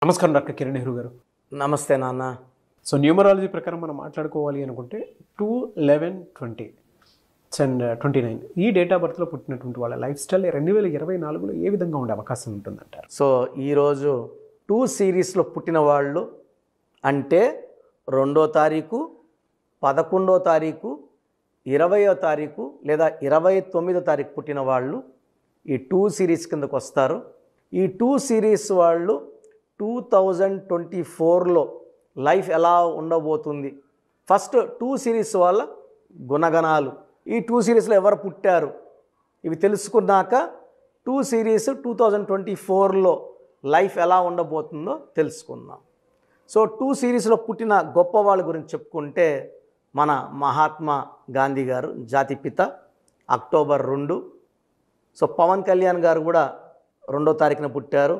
నమస్కారం డాక్టర్ కిరణ్ నెహ్రూ గారు. నమస్తే నాన్న. సో న్యూమరాలజీ ప్రకారం మనం మాట్లాడుకోవాలి అనుకుంటే 2-11-20 అండ్ 29 ఈ డేట్ ఆఫ్ బర్త్లో పుట్టినటువంటి వాళ్ళ లైఫ్ స్టైల్ 2024లో ఏ విధంగా ఉండే అవకాశం ఉంటుందంటారు? సో ఈరోజు 2 సిరీస్లో పుట్టిన వాళ్ళు అంటే 2వ తారీఖు, 11వ తారీఖు, 20వ తారీఖు లేదా 29వ తారీఖు పుట్టిన వాళ్ళు ఈ 2 సిరీస్ కిందకు వస్తారు. ఈ 2 సిరీస్ వాళ్ళు 2024లో లైఫ్ ఎలా ఉండబోతుంది, ఫస్ట్ 2 సిరీస్ వాళ్ళ గుణగణాలు, ఈ 2 సిరీస్లో ఎవరు పుట్టారు ఇవి తెలుసుకున్నాక 2 సిరీస్ 2024లో లైఫ్ ఎలా ఉండబోతుందో తెలుసుకుందాం. సో 2 సిరీస్లో పుట్టిన గొప్ప వాళ్ళ గురించి చెప్పుకుంటే మన మహాత్మా గాంధీ గారు జాతిపిత, అక్టోబర్ 2. సో పవన్ కళ్యాణ్ గారు కూడా 2వ తారీఖున పుట్టారు.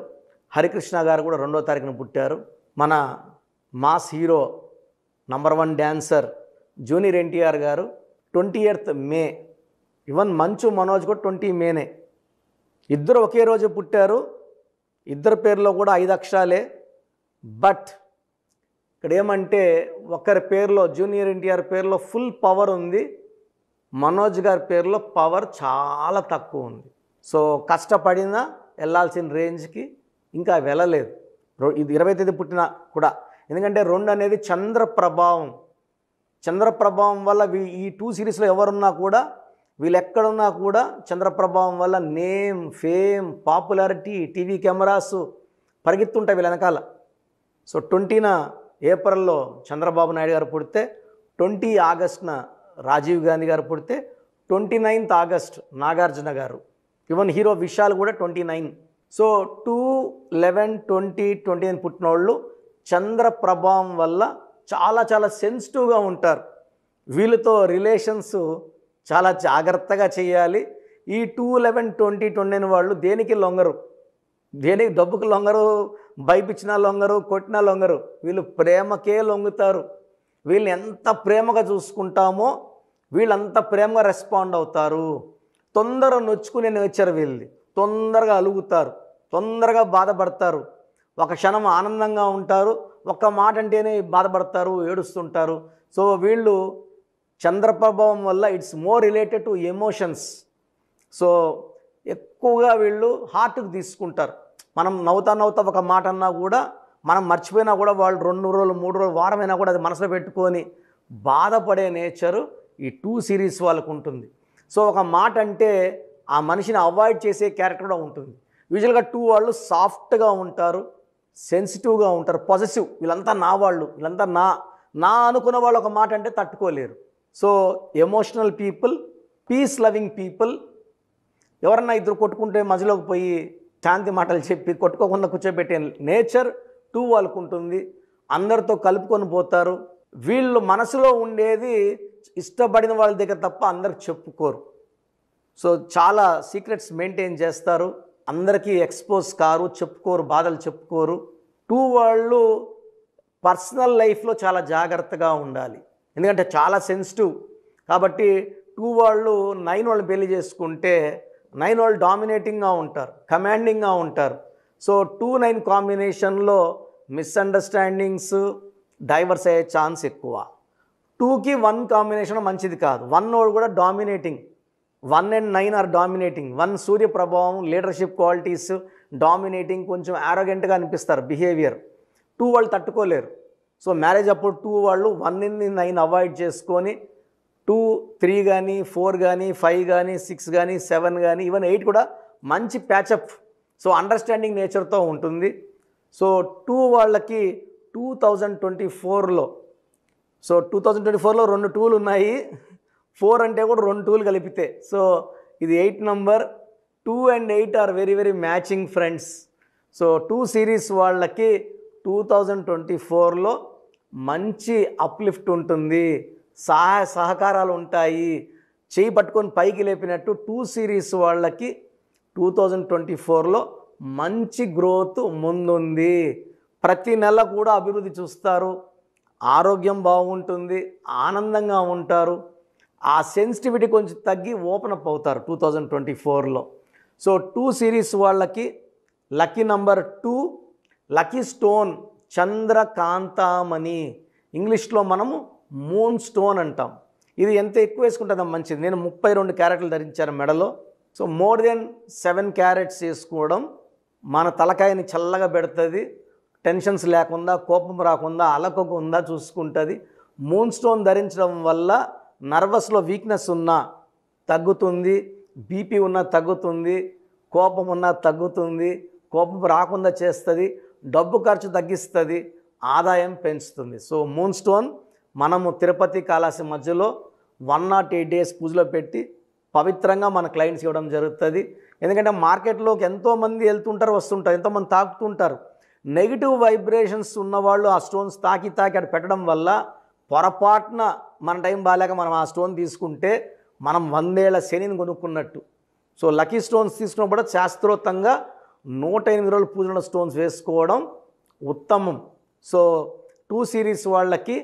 హరికృష్ణ గారు కూడా 2వ తారీఖున పుట్టారు. మన mass hero number 1 dancer junior NTR గారు 28th మే. ఈవెన్ మంచు మనోజ్ కూడా 20 మేనే. ఇద్దరు ఒకే రోజు పుట్టారు. ఇద్దరు పేర్లో కూడా 5 అక్షరాలే. బట్ ఇక్కడ ఏమంటే ఒకరి పేరులో జూనియర్ ఎన్టీఆర్ పేరులో ఫుల్ పవర్ ఉంది, మనోజ్ గారి పేరులో పవర్ చాలా తక్కువ ఉంది. సో కష్టపడినా వెళ్ళాల్సిన రేంజ్కి ఇంకా వెళ్ళలేదు. ఇది 20వ తేదీ పుట్టిన కూడా, ఎందుకంటే 2 అనేది చంద్ర ప్రభావం. చంద్ర ప్రభావం వల్ల ఈ 2 సిరీస్లో ఎవరున్నా కూడా, వీళ్ళు ఎక్కడున్నా కూడా చంద్ర ప్రభావం వల్ల name, fame, popularity, TV cameras పరిగెత్తుంటాయి వీళ్ళ వెనకాల. సో 20న ఏప్రిల్లో చంద్రబాబు నాయుడు గారు పుడితే, 20 ఆగస్టున రాజీవ్ గాంధీ గారు పుడితే, 29th ఆగస్ట్ నాగార్జున గారు, ఈవెన్ హీరో విశాల్ కూడా 29. సో 2-11-20-29 పుట్టిన వాళ్ళు చంద్ర ప్రభావం వల్ల చాలా చాలా సెన్సిటివ్గా ఉంటారు. వీళ్ళతో రిలేషన్స్ చాలా జాగ్రత్తగా చేయాలి. ఈ 2-11-20-29 వాళ్ళు దేనికి లొంగరు, దేనికి డబ్బుకు లొంగరు, భయపించినా లొంగరు, కొట్టినా లొంగరు. వీళ్ళు ప్రేమకే లొంగుతారు. వీళ్ళని ఎంత ప్రేమగా చూసుకుంటామో వీళ్ళంత ప్రేమగా రెస్పాండ్ అవుతారు. తొందరగా నొచ్చుకునే నేచర్ వీళ్ళది. తొందరగా అలుగుతారు, తొందరగా బాధపడతారు. ఒక క్షణం ఆనందంగా ఉంటారు, ఒక్క మాట అంటేనే బాధపడతారు, ఏడుస్తుంటారు. సో వీళ్ళు చంద్రప్రభావం వల్ల it's more related to emotions. So ఎక్కువగా వీళ్ళు హార్ట్కి తీసుకుంటారు. మనం నవ్వుతా ఒక మాట అన్నా కూడా, మనం మర్చిపోయినా కూడా వాళ్ళు 2 రోజులు 3 రోజులు వారమైనా కూడా అది మనసులో పెట్టుకొని బాధపడే నేచరు ఈ 2 సిరీస్ వాళ్ళకు ఉంటుంది. సో ఒక మాట అంటే ఆ మనిషిని అవాయిడ్ చేసే క్యారెక్టర్ కూడా ఉంటుంది. యూజువల్గా 2 వాళ్ళు సాఫ్ట్గా ఉంటారు, సెన్సిటివ్గా ఉంటారు, పాజిటివ్. వీళ్ళంతా నా వాళ్ళు, వీళ్ళంతా నా అనుకున్న వాళ్ళు ఒక మాట అంటే తట్టుకోలేరు. So emotional people, peace loving people. ఎవరన్నా ఇద్దరు కొట్టుకుంటే మధ్యలోకి పోయి శాంతి మాటలు చెప్పి కొట్టుకోకుండా కూర్చోబెట్టే నేచర్ 2 వాళ్ళకు ఉంటుంది. అందరితో కలుపుకొని పోతారు. వీళ్ళు మనసులో ఉండేది ఇష్టపడిన వాళ్ళ దగ్గర తప్ప అందరికి చెప్పుకోరు. సో చాలా సీక్రెట్స్ మెయింటైన్ చేస్తారు, అందరికీ ఎక్స్పోజ్ కారు, చెప్పుకోరు, బాధలు చెప్పుకోరు. 2 వాళ్ళు పర్సనల్ లైఫ్లో చాలా జాగ్రత్తగా ఉండాలి, ఎందుకంటే చాలా సెన్సిటివ్. కాబట్టి 2 వాళ్ళు 9 వాళ్ళు పెళ్లి చేసుకుంటే 9 వాళ్ళు డామినేటింగ్గా ఉంటారు, కమాండింగ్గా ఉంటారు. సో 2-9 కాంబినేషన్లో మిస్అండర్స్టాండింగ్స్, డైవర్స్ అయ్యే ఛాన్స్ ఎక్కువ. 2కి 1 కాంబినేషన్ మంచిది కాదు. 1 వాడు కూడా dominating. 1 and 9 are dominating. 1 Surya ప్రభావం, లీడర్షిప్ క్వాలిటీస్, డామినేటింగ్, కొంచెం యారోగెంట్గా అనిపిస్తారు బిహేవియర్. 2 వాళ్ళు తట్టుకోలేరు. సో మ్యారేజ్ అప్పుడు 2 వాళ్ళు 1ని 9 అవాయిడ్ చేసుకొని 2, 3 కానీ 4 కానీ 5 కానీ 6 కానీ 7 కానీ ఈవెన్ 8 కూడా మంచి ప్యాచప్. సో అండర్స్టాండింగ్ నేచర్తో ఉంటుంది. సో 2 వాళ్ళకి 2024లో, సో 2024లో 2 2లు ఉన్నాయి. 4 అంటే కూడా 2 2లు కలిపితే, సో ఇది 8 number. 2 and 8 are very very matching friends. So 2 series వాళ్ళకి 2024లో మంచి అప్లిఫ్ట్ ఉంటుంది, సహాయ సహకారాలు ఉంటాయి. చేయి పట్టుకొని పైకి లేపినట్టు 2 సిరీస్ వాళ్ళకి 2024లో మంచి గ్రోత్ ముందుంది. ప్రతి నెల కూడా అభివృద్ధి చూస్తారు, ఆరోగ్యం బాగుంటుంది, ఆనందంగా ఉంటారు. ఆ సెన్సిటివిటీ కొంచెం తగ్గి ఓపెన్ అప్ అవుతారు 2024లో. సో 2 సిరీస్ వాళ్ళకి లక్కీ నంబర్ 2, లక్కీ స్టోన్ చంద్రకాంతామణి, ఇంగ్లీష్లో మనము మూన్ స్టోన్ అంటాం. ఇది ఎంత ఎక్కువ వేసుకుంటుందో మంచిది. నేను 32 క్యారెట్లు ధరించాను మెడలో. సో మోర్ దెన్ 7 క్యారెట్స్ వేసుకోవడం మన తలకాయని చల్లగా పెడుతుంది, టెన్షన్స్ లేకుండా, కోపం రాకుండా, అలకకుండా చూసుకుంటుంది. మూన్ స్టోన్ ధరించడం వల్ల నర్వస్లో వీక్నెస్ ఉన్నా తగ్గుతుంది, బీపీ ఉన్నా తగ్గుతుంది, కోపం ఉన్నా తగ్గుతుంది, కోపం రాకుండా చేస్తుంది, డబ్బు ఖర్చు తగ్గిస్తుంది, ఆదాయం పెంచుతుంది. సో మూన్ స్టోన్ మనము తిరుపతి కాళహస్తి మధ్యలో 108 days పూజలో పెట్టి పవిత్రంగా మన క్లయింట్స్ ఇవ్వడం జరుగుతుంది. ఎందుకంటే మార్కెట్లోకి ఎంతోమంది వెళ్తుంటారు, వస్తుంటారు, ఎంతోమంది తాకుతుంటారు. నెగిటివ్ వైబ్రేషన్స్ ఉన్నవాళ్ళు ఆ స్టోన్స్ తాకి అక్కడ పెట్టడం వల్ల పొరపాటున మన టైం బాగాలేక మనం ఆ స్టోన్ తీసుకుంటే మనం 100 ఏళ్ల శనిని కొనుక్కున్నట్టు. సో లక్కీ స్టోన్స్ తీసుకున్నప్పుడు శాస్త్రోక్తంగా 108 రోజులు పూజలో స్టోన్స్ వేసుకోవడం ఉత్తమం. సో 2 series వాళ్ళకి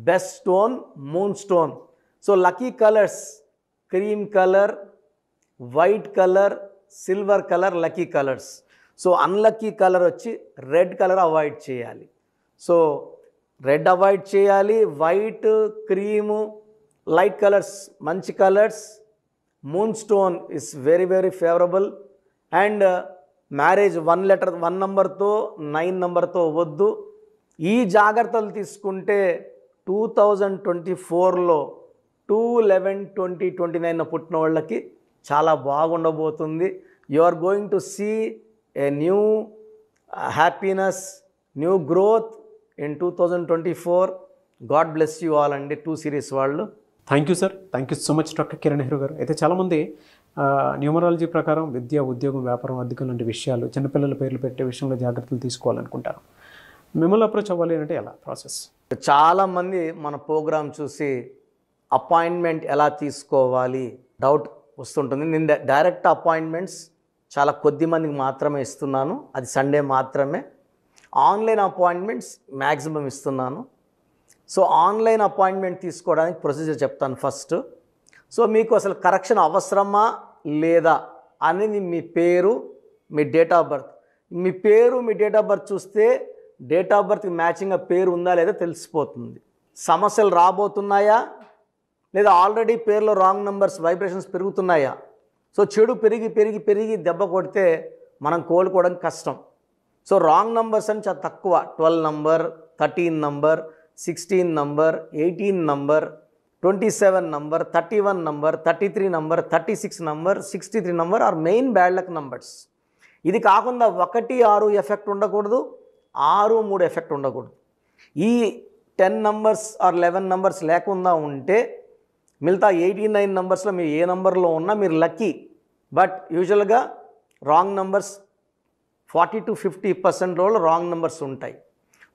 best stone moon stone. So lucky colours cream colour, white colour, silver colour lucky colours. So unlucky colour వచ్చి రెడ్ కలర్ అవాయిడ్ చేయాలి. సో రెడ్ అవాయిడ్ చేయాలి, వైట్, క్రీము, లైట్ కలర్స్ మంచి colours. Moon stone is very very favourable. And marriage 1 నెంబర్తో 9 నెంబర్తో వద్దు. ఈ జాగ్రత్తలు తీసుకుంటే 2024లో 2/11/2029 పుట్టిన వాళ్ళకి చాలా బాగుండబోతుంది. You are going to see a new happiness, new growth in 2024. God bless you all అండి 2 series వాళ్ళు. Thank you sir, thank you so much doctor Kiran Nehru గారు. అయితే చాలామంది న్యూమరాలజీ ప్రకారం విద్య, ఉద్యోగం, వ్యాపారం, అధికం లాంటి విషయాలు, చిన్నపిల్లల పేర్లు పెట్టే విషయంలో జాగ్రత్తలు తీసుకోవాలనుకుంటారు. మిమ్మల్ని అప్రోచ్ అవ్వాలి అంటే ఎలా ప్రాసెస్? చాలామంది మన ప్రోగ్రామ్ చూసి అపాయింట్మెంట్ ఎలా తీసుకోవాలి డౌట్ వస్తుంటుంది. నేను డైరెక్ట్ అపాయింట్మెంట్స్ చాలా కొద్ది మందికి మాత్రమే ఇస్తున్నాను, అది సండే మాత్రమే. ఆన్లైన్ అపాయింట్మెంట్స్ మ్యాక్సిమం ఇస్తున్నాను. సో ఆన్లైన్ అపాయింట్మెంట్ తీసుకోవడానికి ప్రొసీజర్ చెప్తాను ఫస్ట్. సో మీకు అసలు కరెక్షన్ అవసరమా లేదా అనేది మీ పేరు, మీ డేట్ ఆఫ్ బర్త్. మీ పేరు, మీ డేట్ ఆఫ్ బర్త్ చూస్తే డేట్ ఆఫ్ బర్త్కి మ్యాచింగ్గా పేరు ఉందా లేదా తెలిసిపోతుంది. సమస్యలు రాబోతున్నాయా లేదా ఆల్రెడీ పేరులో రాంగ్ నెంబర్స్ వైబ్రేషన్స్ పెరుగుతున్నాయా? సో చెడు పెరిగి పెరిగి పెరిగి దెబ్బ కొడితే మనం కోలుకోవడం కష్టం. సో రాంగ్ నెంబర్స్ అని చాలా తక్కువ. 12 number, 13 number, 16 number, 18 number, 27 number, 31 number, 33 number, 36 number, 63 number are main bad luck numbers. ఇది కాకుండా 1, 6 ఎఫెక్ట్ ఉండకూడదు, 6, 3 ఎఫెక్ట్ ఉండకూడదు. ఈ 10 నంబర్స్ ఆర్ 11 నంబర్స్ లేకుండా ఉంటే మిగతా 89 నంబర్స్లో మీరు ఏ నంబర్లో ఉన్నా మీరు లక్కీ. బట్ యూజువల్గా wrong numbers 40 to 50% wrong numbers ఉంటాయి.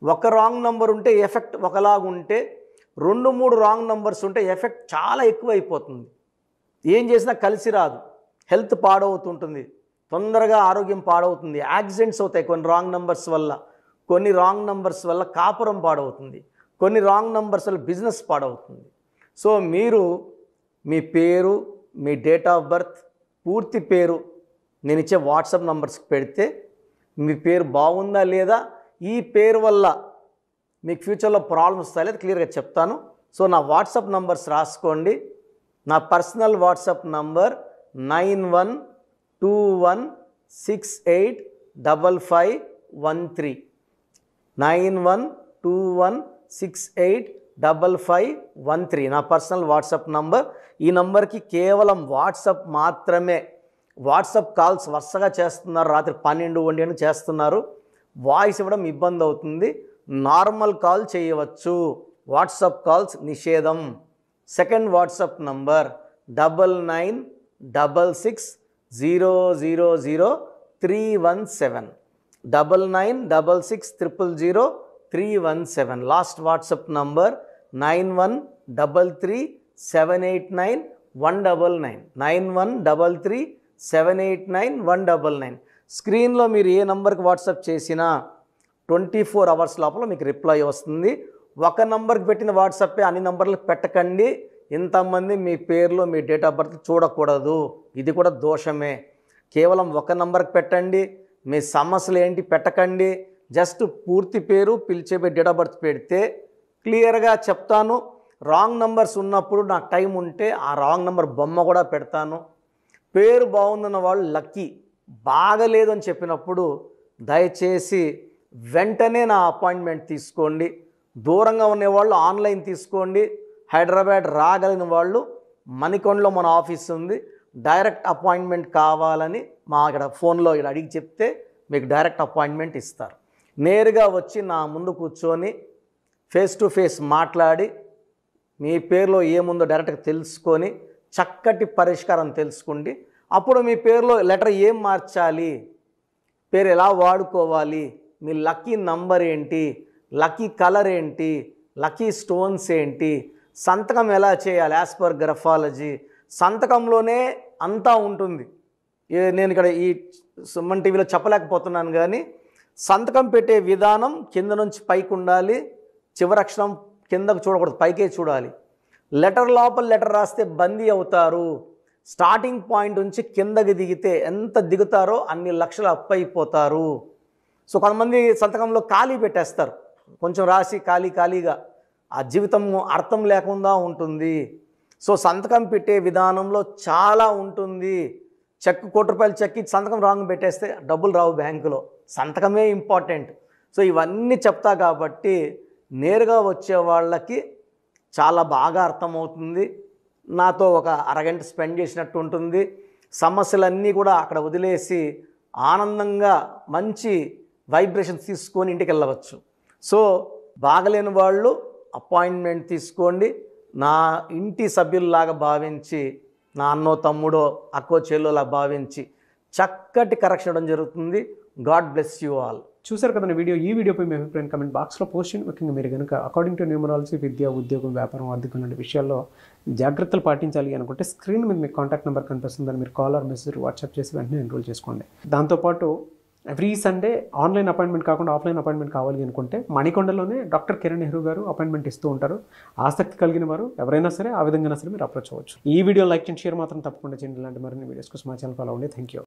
ఒక రాంగ్ నెంబర్ ఉంటే ఎఫెక్ట్ ఒకలాగా ఉంటే 2, 3 రాంగ్ నెంబర్స్ ఉంటే ఎఫెక్ట్ చాలా ఎక్కువ అయిపోతుంది. ఏం చేసినా కలిసి రాదు, హెల్త్ పాడవుతుంటుంది, తొందరగా ఆరోగ్యం పాడవుతుంది, యాక్సిడెంట్స్ అవుతాయి కొన్ని రాంగ్ నెంబర్స్ వల్ల, కొన్ని రాంగ్ నెంబర్స్ వల్ల కాపురం పాడవుతుంది, కొన్ని రాంగ్ నెంబర్స్ వల్ల బిజినెస్ పాడవుతుంది. సో మీరు మీ పేరు, మీ డేట్ ఆఫ్ బర్త్, పూర్తి పేరు నేను ఇచ్చే వాట్సాప్ నంబర్స్కి పెడితే మీ పేరు బాగుందా లేదా, ఈ పేరు వల్ల మీకు ఫ్యూచర్లో ప్రాబ్లమ్స్ వస్తాయి లేదా క్లియర్గా చెప్తాను. సో నా వాట్సాప్ నంబర్స్ రాసుకోండి. నా పర్సనల్ వాట్సాప్ నంబర్ 9121685513 9121685513 నా పర్సనల్ వాట్సాప్ నంబర్. ఈ నంబర్కి కేవలం వాట్సాప్ మాత్రమే. వాట్సాప్ కాల్స్ వరుసగా చేస్తున్నారు, రాత్రి 12, 1 గంటలకు చేస్తున్నారు, వాయిస్ ఇవ్వడం ఇబ్బంది అవుతుంది. నార్మల్ కాల్ చేయవచ్చు, వాట్సాప్ కాల్స్ నిషేధం. Second WhatsApp number 9966000317 9966000317. Last WhatsApp number 9133789199 9133789199. స్క్రీన్లో మీరు ఏ నంబర్కి వాట్సాప్ చేసినా 24 hours లోపల మీకు రిప్లై వస్తుంది. ఒక నంబర్కి పెట్టిన వాట్సాపే అన్ని నంబర్లకు పెట్టకండి. ఇంతమంది మీ పేర్లు, మీ డేట్ ఆఫ్ బర్త్ చూడకూడదు, ఇది కూడా దోషమే. కేవలం ఒక నంబర్కి పెట్టండి. మీ సమస్యలు ఏంటి పెట్టకండి, జస్ట్ పూర్తి పేరు, పిలిచే డేట్ ఆఫ్ బర్త్ పెడితే క్లియర్గా చెప్తాను. రాంగ్ నంబర్స్ ఉన్నప్పుడు నాకు టైం ఉంటే ఆ రాంగ్ నంబర్ బొమ్మ కూడా పెడతాను. పేరు బాగుందన్న వాళ్ళు లక్కీ, బాగలేదు అని చెప్పినప్పుడు దయచేసి వెంటనే నా అపాయింట్మెంట్ తీసుకోండి. దూరంగా ఉండేవాళ్ళు ఆన్లైన్ తీసుకోండి. హైదరాబాద్ రాగలిగిన వాళ్ళు మణికొండలో మన ఆఫీస్ ఉంది. డైరెక్ట్ అపాయింట్మెంట్ కావాలని మా ఇక్కడ ఫోన్లో ఇక్కడ అడిగి చెప్తే మీకు డైరెక్ట్ అపాయింట్మెంట్ ఇస్తారు. నేరుగా వచ్చి నా ముందు కూర్చొని ఫేస్ టు ఫేస్ మాట్లాడి మీ పేరులో ఏముందో డైరెక్ట్గా తెలుసుకొని చక్కటి పరిష్కారం తెలుసుకోండి. అప్పుడు మీ పేరులో లెటర్ ఏం మార్చాలి, పేరు ఎలా వాడుకోవాలి, మీ లక్కీ నంబర్ ఏంటి, లక్కీ కలర్ ఏంటి, లక్కీ స్టోన్స్ ఏంటి, సంతకం ఎలా చేయాలి యాజ్ పర్ గ్రఫాలజీ, సంతకంలోనే అంతా ఉంటుంది. నేను ఇక్కడ ఈ సుమన్ టీవీలో చెప్పలేకపోతున్నాను కానీ సంతకం పెట్టే విధానం కింద నుంచి పైకి ఉండాలి, చివరి అక్షరం కిందకు చూడకూడదు, పైకే చూడాలి. లెటర్ లోపల లెటర్ రాస్తే బందీ అవుతారు. స్టార్టింగ్ పాయింట్ నుంచి కిందకి దిగితే ఎంత దిగుతారో అన్ని లక్షలు అప్పు అయిపోతారు. సో కొంతమంది సంతకంలో ఖాళీ పెట్టేస్తారు, కొంచెం రాసి ఖాళీగా ఆ జీవితం అర్థం లేకుండా ఉంటుంది. సో సంతకం పెట్టే విధానంలో చాలా ఉంటుంది. చెక్ ₹1 చెక్ ఇచ్చి సంతకం రాంగ్ పెట్టేస్తే డబ్బులు రావు బ్యాంకులో, సంతకమే ఇంపార్టెంట్. సో ఇవన్నీ చెప్తా కాబట్టి నేరుగా వచ్చే వాళ్ళకి చాలా బాగా అర్థమవుతుంది. నాతో ఒక అరగంట స్పెండ్ చేసినట్టు ఉంటుంది. సమస్యలన్నీ కూడా అక్కడ వదిలేసి ఆనందంగా మంచి వైబ్రేషన్స్ తీసుకొని ఇంటికి వెళ్ళవచ్చు. సో బాగలేని వాళ్ళు అపాయింట్మెంట్ తీసుకోండి. నా ఇంటి సభ్యుల్లాగా భావించి, నా అన్నో తమ్ముడో అక్కో చెల్లోలా భావించి చక్కటి కరెక్షన్ ఇవ్వడం జరుగుతుంది. God bless you all. చూసారు కదండి వీడియో. ఈ వీడియోపై మీ అభిప్రాయం కమెంట్ బాక్స్లో పోస్ట్ చేయండి. ముఖ్యంగా మీరు కనుక అకార్డింగ్ టు న్యూమరాలజీ విద్య, ఉద్యోగం, వ్యాపారం, ఆర్థికం లాంటి విషయాల్లో జాగ్రత్తలు పాటించాలి అనుకుంటే స్క్రీన్ మీద మీకు కాంటాక్ట్ నెంబర్ కనిపిస్తుందని మీరు కాల్ ఆర్ మెసేజ్ వాట్సాప్ చేసి వెంటనే ఎన్రోల్ చేసుకోండి. దాంతోపాటు ఎవ్రీ సండే ఆన్లైన్ అపాయింట్మెంట్ కాకుండా ఆఫ్లైన్ అపాయింట్మెంట్ కావాలి అనుకుంటే మణికొండలోనే డాక్టర్ కిరణ్ నెహ్రూ గారు అపాయింట్మెంట్ ఇస్తూ ఉంటారు. ఆసక్తి కలిగిన వారు ఎవరైనా సరే ఆ విధంగా సరే మీరు అప్రోచ్ అవ్వచ్చు. ఈ వీడియో లైక్ చేయండి, షేర్ మాత్రం తప్పకుండా చేయండి. ఇలాంటి మరిన్ని వీడియోస్ కోసం మా ఛానల్ ఫాలో అవ్వండి. Thank you.